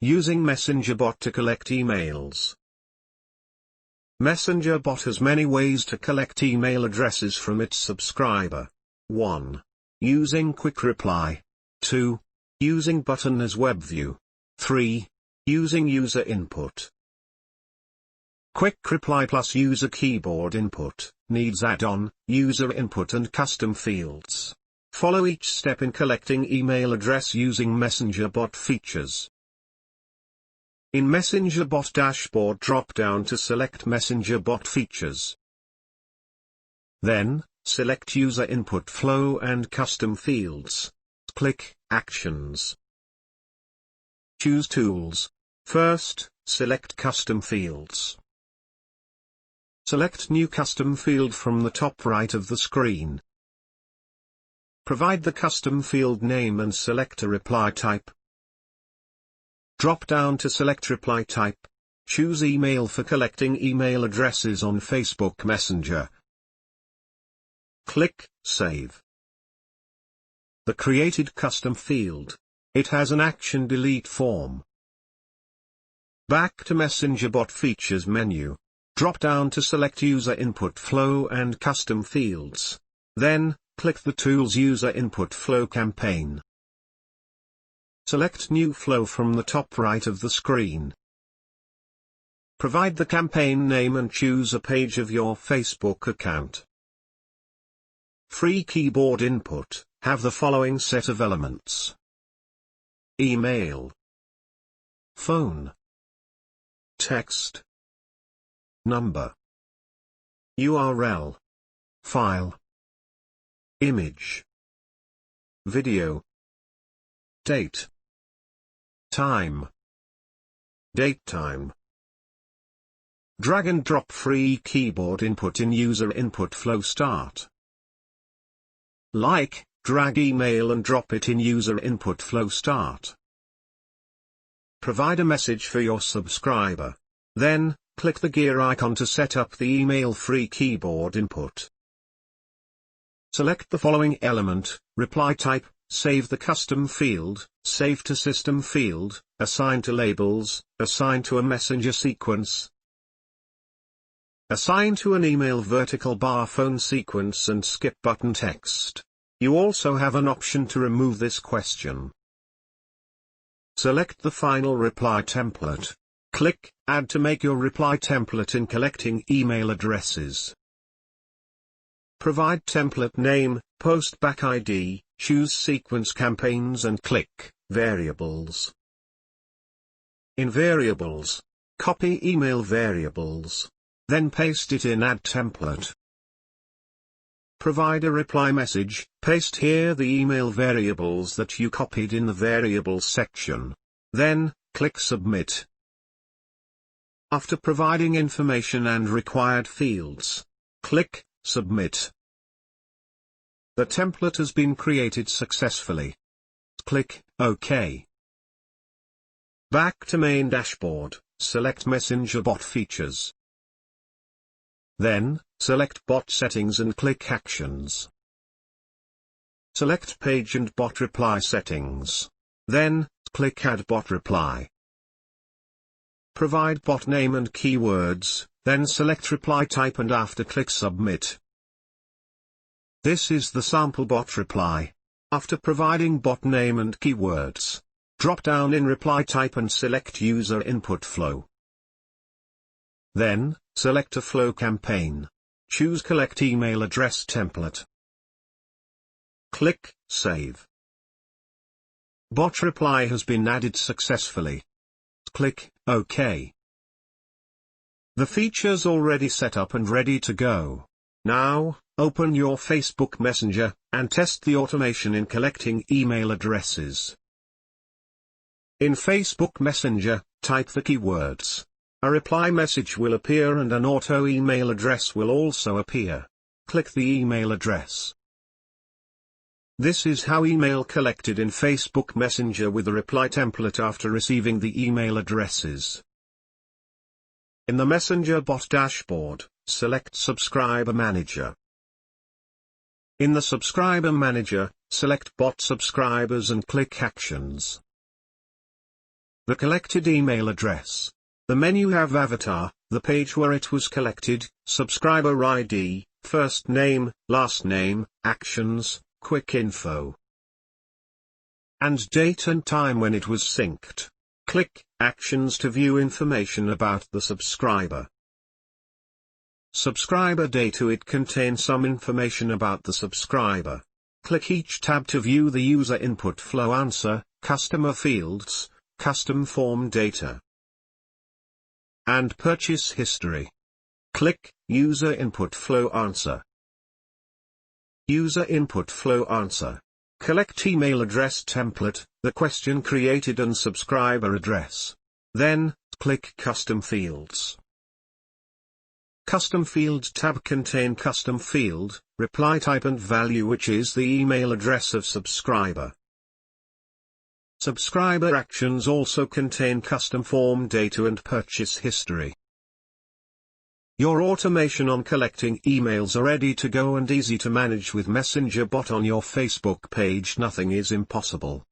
Using Messenger bot to collect emails. Messenger bot has many ways to collect email addresses from its subscriber. 1. Using quick reply. 2. Using button as web view. 3. Using user input. Quick reply plus user keyboard input needs add-on, user input and custom fields. Follow each step in collecting email address using Messenger bot features. In Messenger bot dashboard, drop down to select Messenger bot features. Then, select user input flow and custom fields. Click Actions. Choose Tools. First, select Custom Fields. Select New Custom Field from the top right of the screen. Provide the custom field name and select a reply type. Drop down to select reply type. Choose email for collecting email addresses on Facebook Messenger. Click Save. The created custom field. It has an action delete form. Back to Messenger bot features menu. Drop down to select user input flow and custom fields. Then, click the Tools user input flow campaign. Select New Flow from the top right of the screen. Provide the campaign name and choose a page of your Facebook account. Free keyboard input, have the following set of elements: email, phone, text, number, URL, file, image, video, date, time, date time. Drag and drop free keyboard input in user input flow start. Like, drag email and drop it in user input flow start. Provide a message for your subscriber. Then, click the gear icon to set up the email free keyboard input. Select the following element, reply type, save the custom field, save to system field, assign to labels, assign to a messenger sequence, assign to an email vertical bar phone sequence and skip button text. You also have an option to remove this question. Select the final reply template. Click Add to make your reply template in collecting email addresses. Provide template name, post back ID, choose sequence campaigns and click Variables. In Variables, copy email variables. Then paste it in Add Template. Provide a reply message, paste here the email variables that you copied in the Variables section. Then, click Submit. After providing information and required fields, click Submit. The template has been created successfully. Click OK. Back to main dashboard, select Messenger bot features. Then, select Bot Settings and click Actions. Select Page and Bot Reply Settings. Then, click Add Bot Reply. Provide bot name and keywords, then select Reply Type and after click Submit. This is the sample bot reply. After providing bot name and keywords, drop down in Reply Type and select User Input Flow. Then, select a flow campaign. Choose Collect Email Address Template. Click Save. Bot reply has been added successfully. Click OK. The feature's already set up and ready to go. Now, open your Facebook Messenger, and test the automation in collecting email addresses. In Facebook Messenger, type the keywords. A reply message will appear and an auto email address will also appear. Click the email address. This is how email collected in Facebook Messenger with a reply template after receiving the email addresses. In the Messenger bot dashboard, select Subscriber Manager. In the Subscriber Manager, select Bot Subscribers and click Actions. The collected email address. The menu have avatar, the page where it was collected, subscriber ID, first name, last name, actions, quick info, and date and time when it was synced. Click Actions to view information about the subscriber. Subscriber data. It contains some information about the subscriber. Click each tab to view the user input flow answer, customer fields, custom form data, and purchase history. Click User input flow answer. User input flow answer. Collect email address template, the question created and subscriber address. Then, click Custom Fields. Custom Field tab contain custom field, reply type and value, which is the email address of subscriber. Subscriber actions also contain custom form data and purchase history. Your automation on collecting emails are ready to go and easy to manage with Messenger bot on your Facebook page. Nothing is impossible.